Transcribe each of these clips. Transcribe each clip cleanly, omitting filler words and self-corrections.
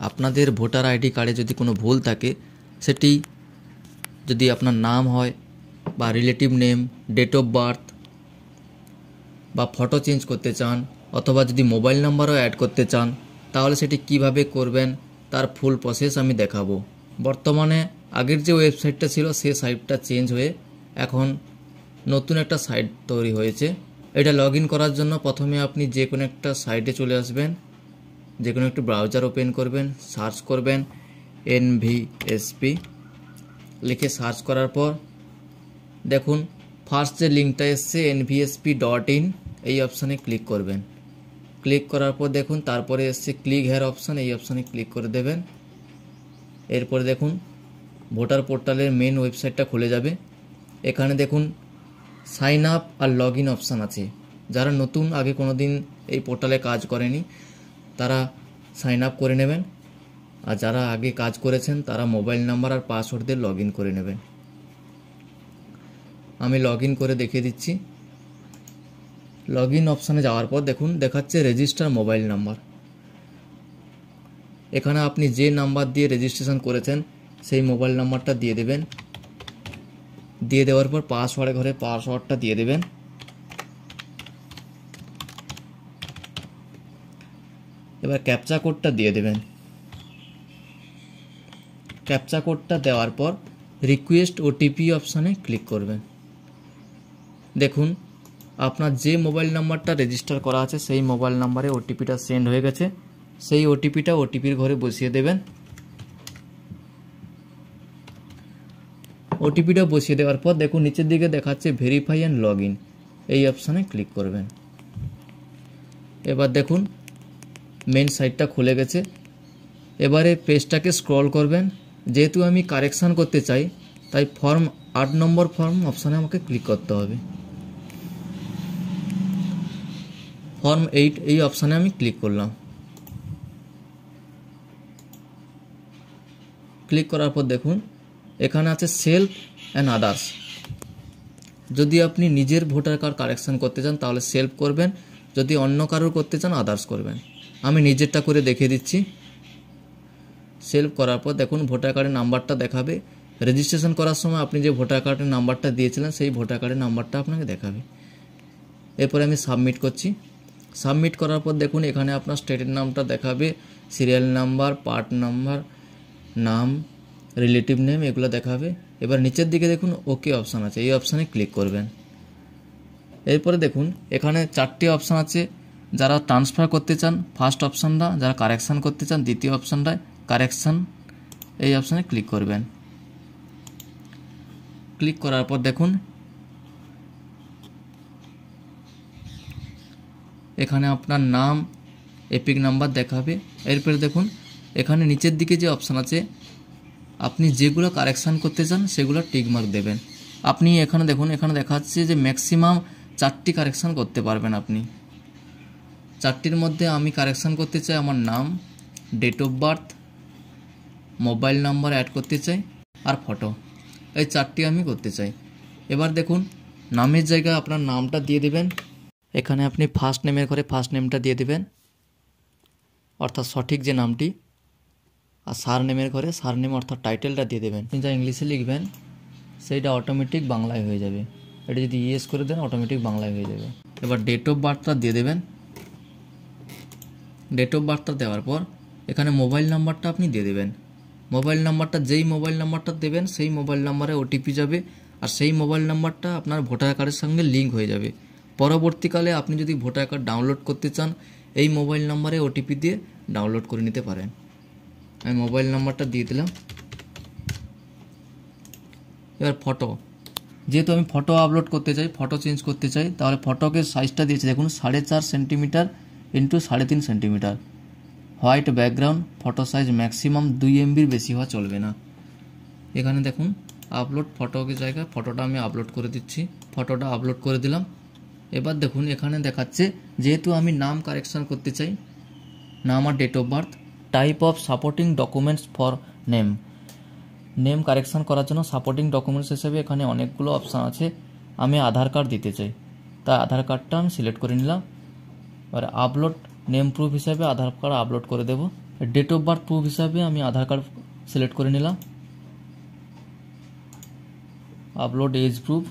আপনাদের voter ID কার্ডে যদি কোনো ভুল থাকে, সেটি যদি আপনার নাম হয় বা relative name, date of birth বা ফটো চেঞ্জ করতে চান, অথবা যদি মোবাইল নাম্বারও অ্যাড করতে চান, তাহলে সেটি কিভাবে করবেন তার ফুল প্রসেস আমি দেখাবো। বর্তমানে আগের যে ওয়েবসাইটটা ছিল সেই সাইটটা চেঞ্জ হয়ে এখন নতুন একটা সাইট তৈরি হয়েছে। এটা লগ ইন করার জন্য প্রথমে আপনি যে কোনো একটা সাইটে চলে আসবেন, যে কোনো একটি ব্রাউজার ওপেন করবেন, সার্চ করবেন NVSP লিখে সার্চ করার পর দেখুন ফার্স্ট যে লিঙ্কটা এসছে nvsp.in, এই অপশানে ক্লিক করবেন। ক্লিক করার পর দেখুন তারপরে এসছে ক্লিক হেয়ার অপশান, এই অপশানে ক্লিক করে দেবেন। এরপরে দেখুন ভোটার পোর্টালের মেন ওয়েবসাইটটা খুলে যাবে। এখানে দেখুন সাইন আপ আর লগ ইন অপশান আছে। যারা নতুন, আগে কোনো দিন এই পোর্টালে কাজ করেনি, তারা সাইন আপ করে নেবেন, আর যারা আগে কাজ করেছেন তারা মোবাইল নাম্বার আর পাসওয়ার্ড দিয়ে লগ ইন করে নেবেন। আমি লগ ইন করে দেখিয়ে দিচ্ছি। লগ ইন অপশানে যাওয়ার পর দেখুন দেখাচ্ছে রেজিস্টার মোবাইল নাম্বার। এখানে আপনি যে নাম্বার দিয়ে রেজিস্ট্রেশন করেছেন সেই মোবাইল নাম্বারটা দিয়ে দেবেন। দিয়ে দেওয়ার পর পাসওয়ার্ডের ঘরে পাসওয়ার্ডটা দিয়ে দেবেন। এবার ক্যাপচা কোডটা দিয়ে দেবেন। ক্যাপচা কোডটা দেওয়ার পর রিকোয়েস্ট ওটিপি অপশানে ক্লিক করবেন। দেখুন আপনার যে মোবাইল নাম্বারটা রেজিস্টার করা আছে সেই মোবাইল নাম্বারে ওটিপিটা সেন্ড হয়ে গেছে। সেই ওটিপিটা ওটিপির ঘরে বসিয়ে দেবেন। ওটিপিটা বসিয়ে দেওয়ার পর দেখুন নিচের দিকে দেখাচ্ছে ভেরিফাই অ্যান্ড লগ ইন, এই অপশানে ক্লিক করবেন। এবার দেখুন মেন সাইটটা খুলে গেছে। এবারে পেজটাকে স্ক্রল করবেন। যেহেতু আমি কারেকশান করতে চাই তাই ফর্ম 8 নম্বর ফর্ম অপশানে আমাকে ক্লিক করতে হবে। ফর্ম 8 এই অপশানে আমি ক্লিক করলাম। ক্লিক করার পর দেখুন এখানে আছে সেলফ অ্যান্ড আদার্স। যদি আপনি নিজের ভোটার কার্ড কারেকশান করতে চান তাহলে সেলফ করবেন, যদি অন্য কারোর করতে চান আদার্স করবেন। আমি নিজেরটা করে দেখিয়ে দিচ্ছি। সেলফ করার পর দেখুন ভোটার কার্ডের নাম্বারটা দেখাবে। রেজিস্ট্রেশন করার সময় আপনি যে ভোটার কার্ডের নাম্বারটা দিয়েছিলেন সেই ভোটার কার্ডের নাম্বারটা আপনাকে দেখাবে। এরপরে আমি সাবমিট করছি। সাবমিট করার পর দেখুন এখানে আপনার স্টেটের নামটা দেখাবে, সিরিয়াল নাম্বার, পার্ট নাম্বার, নাম, রিলেটিভ নেম, এগুলো দেখাবে। এবার নিচের দিকে দেখুন ওকে অপশান আছে, এই অপশানে ক্লিক করবেন। এরপরে দেখুন এখানে 4টি অপশান আছে। যারা ট্রান্সফার করতে চান ফার্স্ট অপশানটা, যারা কারেকশান করতে চান দ্বিতীয় অপশানটায় কারেকশান, এই অপশানে ক্লিক করবেন। ক্লিক করার পর দেখুন এখানে আপনার নাম, এপিক নাম্বার দেখাবে। এরপরে দেখুন এখানে নিচের দিকে যে অপশান আছে আপনি যেগুলো কারেকশান করতে চান সেগুলো টিকমার্ক দেবেন। আপনি এখানে দেখুন এখানে দেখাচ্ছে যে ম্যাক্সিমাম 4টি কারেকশান করতে পারবেন আপনি। 4টির মধ্যে আমি কারেকশান করতে চাই আমার নাম, date of birth, mobile number add করতে চাই আর ফটো, এই 4টি আমি করতে চাই। এবার দেখুন নামের জায়গায় আপনার নামটা দিয়ে দেবেন। এখানে আপনি ফার্স্ট নেমের ঘরে ফার্স্ট নেমটা দিয়ে দেবেন, অর্থাৎ সঠিক যে নামটি, আর সার নেমের ঘরে সার নেম অর্থাৎ টাইটেলটা দিয়ে দেবেন। আপনি যা ইংলিশে লিখবেন সেইটা অটোমেটিক বাংলায় হয়ে যাবে। এটা যদি ইয়েস করে দেন অটোমেটিক বাংলায় হয়ে যাবে। এবার ডেট অফ বার্থটা দিয়ে দেবেন। ডেট অফ বার্থটা দেওয়ার পর এখানে মোবাইল নাম্বারটা আপনি দিয়ে দেবেন। মোবাইল নাম্বারটা যেই মোবাইল নাম্বারটা দেবেন সেই মোবাইল নাম্বারে ওটিপি যাবে, আর সেই মোবাইল নাম্বারটা আপনার ভোটার কার্ডের সঙ্গে লিঙ্ক হয়ে যাবে। পরবর্তীকালে আপনি যদি ভোটার কার্ড ডাউনলোড করতে চান এই মোবাইল নাম্বারে ওটিপি দিয়ে ডাউনলোড করে নিতে পারেন। আমি মোবাইল নাম্বারটা দিয়ে দিলাম। এবার ফটো, যেহেতু আমি ফটো আপলোড করতে চাই, ফটো চেঞ্জ করতে চাই, তাহলে ফটোকে সাইজটা দিয়েছে দেখুন 4.5 centimetre into 3.5 centimetre. White background, photo size maximum 2 MBর বেশি হওয়া চলবে না। এখানে দেখুন আপলোড ফটোকে জায়গায় ফটোটা আমি আপলোড করে দিচ্ছি। ফটোটা আপলোড করে দিলাম। এবার দেখুন এখানে দেখাচ্ছে যেহেতু আমি নাম কারেকশান করতে চাই, নাম আর date of birth, type of supporting documents for name. Name correction করার জন্য সাপোর্টিং ডকুমেন্টস হিসেবে এখানে অনেকগুলো অপশান আছে। আমি আধার কার্ড দিতে চাই, তাই আধার কার্ডটা আমি সিলেক্ট করে নিলাম। এবার আপলোড নেম প্রুফ হিসেবে আধার কার্ড আপলোড করে দেব। ডেট অফ বার্থ প্রুফ হিসাবে আমি আধার কার্ড সিলেক্ট করে নিলাম। আপলোড এজ প্রুফ,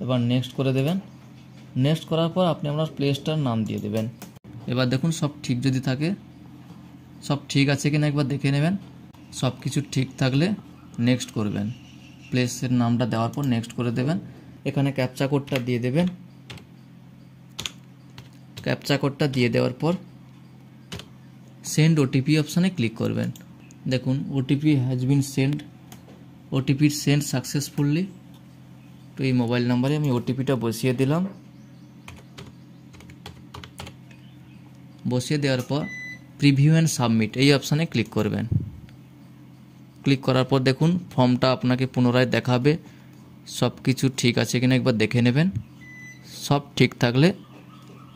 এবার নেক্সট করে দেবেন। নেক্সট করার পর আপনি আপনার প্লেসটার নাম দিয়ে দেবেন। এবার দেখুন সব ঠিক যদি থাকে, সব ঠিক আছে কিনা একবার দেখে নেবেন। সব কিছু ঠিক থাকলে নেক্সট করবেন। প্লেসের নামটা দেওয়ার পর নেক্সট করে দেবেন। এখানে ক্যাপচা কোডটা দিয়ে দেবেন। ক্যাপচা কোডটা দিয়ে দেওয়ার পর সেন্ড ওটিপি অপশানে ক্লিক করবেন। দেখুন ওটিপি হ্যাজ বিন সেন্ড, ওটিপির সেন্ড সাকসেসফুলি। তো এই মোবাইল নাম্বারে আমি ওটিপিটা বসিয়ে দিলাম। বসিয়ে দেওয়ার পর প্রিভিউ অ্যান্ড সাবমিট এই অপশানে ক্লিক করবেন। ক্লিক করার পর দেখুন ফর্মটা আপনাকে পুনরায় দেখাবে। সব কিছু ঠিক আছে কিনা একবার দেখে নেবেন। সব ঠিক থাকলে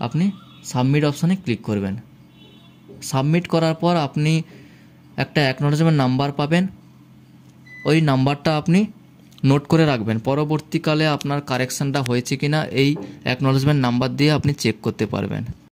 আপনি সাবমিট অপশানে ক্লিক করবেন। সাবমিট করার পর আপনি একটা অ্যাকনোলেজমেন্ট নাম্বার পাবেন। ওই নাম্বারটা আপনি নোট করে রাখবেন। পরবর্তীকালে আপনার কারেকশানটা হয়েছে কিনা এই অ্যাকনোলেজমেন্ট নাম্বার দিয়ে আপনি চেক করতে পারবেন।